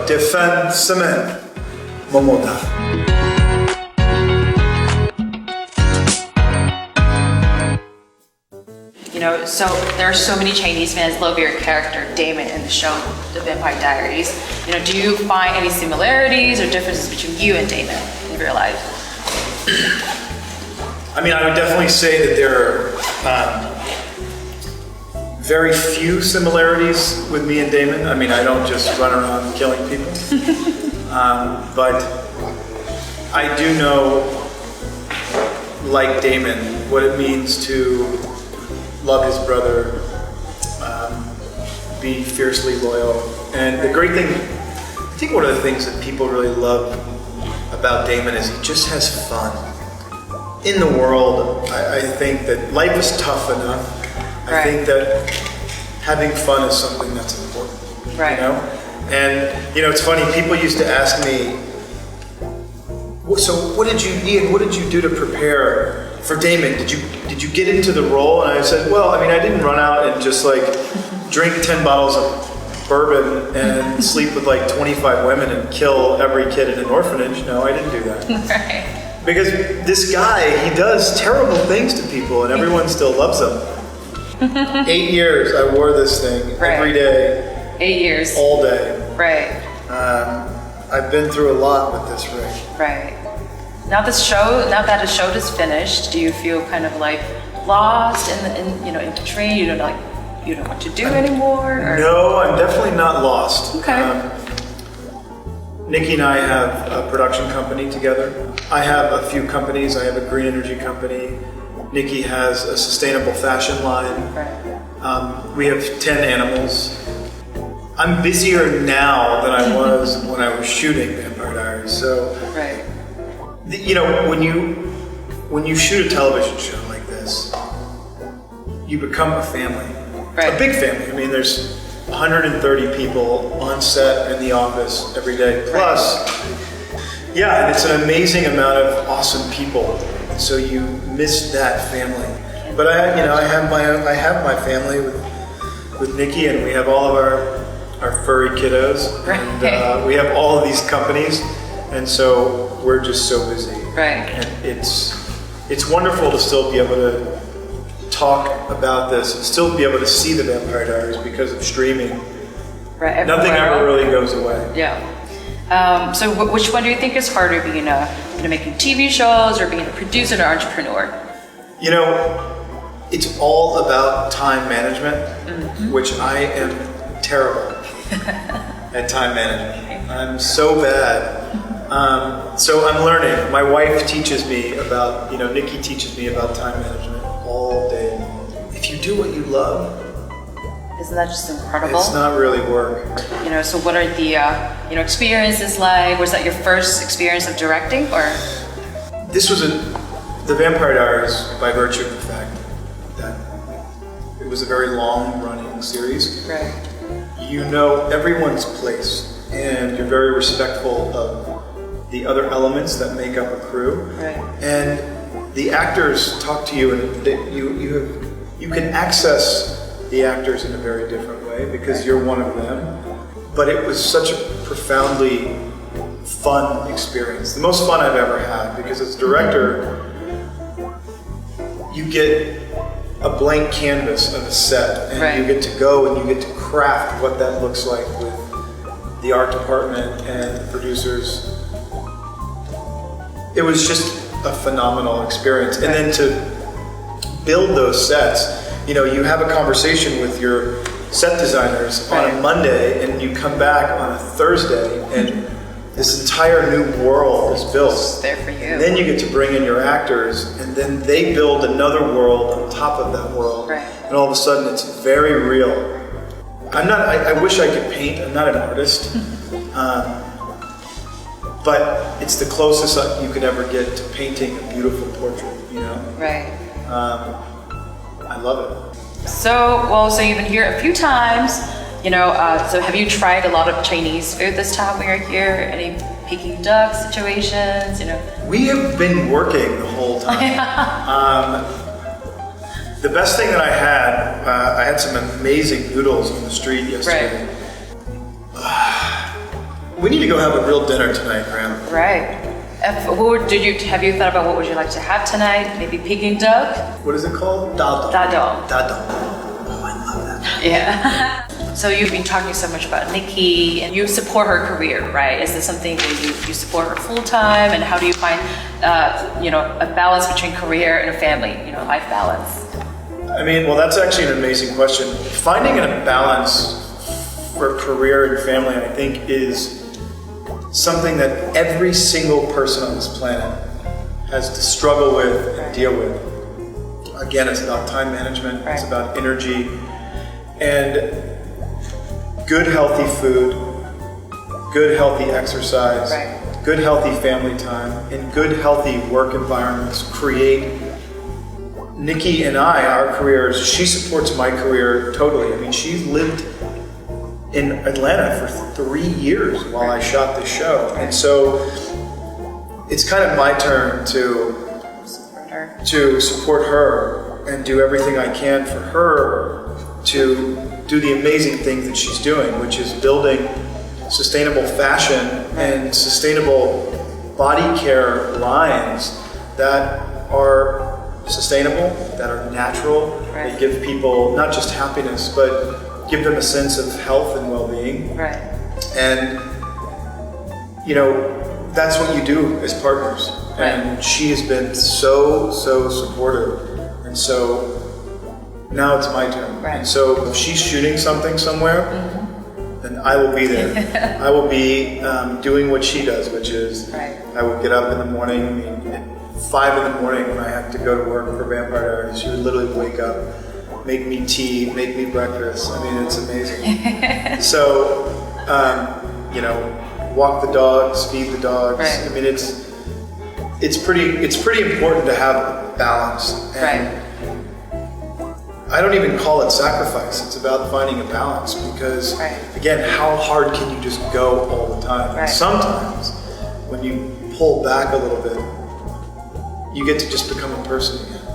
defenseman, Momoda. You know, so there are so many Chinese fans love your character Damon in the show, The Vampire Diaries. You know, do you find any similarities or differences between you and Damon in real life? I mean, I would definitely say that there are very few similarities with me and Damon. I mean, I don't just run around killing people. But I do know, like Damon, what it means to love his brother, be fiercely loyal. And the great thing, I think one of the things that people really love about Damon is he just has fun. In the world, I think that life is tough enough. I think that having fun is something that's important, right. You know? And, you know, it's funny, people used to ask me, so what did you do to prepare for Damon? Did you get into the role? And I said, well, I mean, I didn't run out and just like drink 10 bottles of bourbon and sleep with like 25 women and kill every kid in an orphanage. No, I didn't do that. Right. Because this guy, he does terrible things to people and everyone still loves him. 8 years I wore this thing every day. 8 years. All day. Right. I've been through a lot with this ring. Right. Now that the show is finished, do you feel kind of like lost in the train? You don't know what to do anymore? Or? No, I'm definitely not lost. Okay. Nikki and I have a production company together. I have a few companies. I have a green energy company. Nikki has a sustainable fashion line. Right. We have 10 animals. I'm busier now than I was when I was shooting Vampire Diaries. So, right. You know, when you shoot a television show like this, you become a family, right. A big family. I mean, there's 130 people on set in the office every day. Plus, yeah, and it's an amazing amount of awesome people. So you miss that family. But I have my family with Nikki, and we have all of our furry kiddos, and we have all of these companies, and so we're just so busy. Right. And it's wonderful to still be able to talk about this and still be able to see the Vampire Diaries because of streaming. Right. Nothing ever really goes away. Yeah. So which one do you think is harder, being making TV shows or being a producer or entrepreneur? You know, it's all about time management, which I am terrible at time management. I'm so bad. So I'm learning. My wife teaches me about, Nikki teaches me about time management all day long. If you do what you love, isn't that just incredible? It's not really work. So what are the, experiences like? Was that your first experience of directing, or? This was the Vampire Diaries, by virtue of the fact that it was a very long-running series. Right. You know everyone's place, and you're very respectful of the other elements that make up a crew. Right. And the actors talk to you, and you can access the actors in a very different way because you're one of them. But it was such a profoundly fun experience. The most fun I've ever had, because as a director, you get a blank canvas of a set, and you get to go and you get to craft what that looks like with the art department and the producers. It was just a phenomenal experience. And then to build those sets, you have a conversation with your set designers on a Monday, and you come back on a Thursday, and this entire new world is built. It's there for you. And then you get to bring in your actors, and then they build another world on top of that world. Right. And all of a sudden, it's very real. I wish I could paint. I'm not an artist. But it's the closest you could ever get to painting a beautiful portrait, Right. I love it. So you've been here a few times, so have you tried a lot of Chinese food this time we are here? Any Peking duck situations, We have been working the whole time. The best thing that I had some amazing noodles on the street yesterday. Right. We need to go have a real dinner tonight, Graham. Right. Have you thought about what would you like to have tonight? Maybe Peking duck? What is it called? Dado. Dado. Dado. Oh, I love that. Yeah. So you've been talking so much about Nikki, and you support her career, right? Is this something where you support her full time, and how do you find, a balance between career and family, life balance? I mean, well, that's actually an amazing question. Finding a balance for career and family, I think, is something that every single person on this planet has to struggle with and deal with. Again, it's about time management, it's about energy, and good healthy food, good healthy exercise, good healthy family time, and good healthy work environments create Nikki and I, our careers. She supports my career totally. I mean, she lived in Atlanta for 3 years while I shot this show. And so it's kind of my turn to support her and do everything I can for her to do the amazing things that she's doing, which is building sustainable fashion and sustainable body care lines that are sustainable, that are natural, that give people not just happiness, but give them a sense of health and well-being. Right. And, that's what you do as partners. And she has been so supportive. And so now it's my turn. And so if she's shooting something somewhere, then I will be there. I will be doing what she does, which is I would get up in the morning, at 5 in the morning when I had to go to work for Vampire Diaries. She would literally wake up, make me tea, make me breakfast. I mean, it's amazing. So, walk the dogs, feed the dogs. I mean, it's pretty important to have a balance. And I don't even call it sacrifice. It's about finding a balance because, again, how hard can you just go all the time? Sometimes, when you pull back a little bit, you get to just become a person again.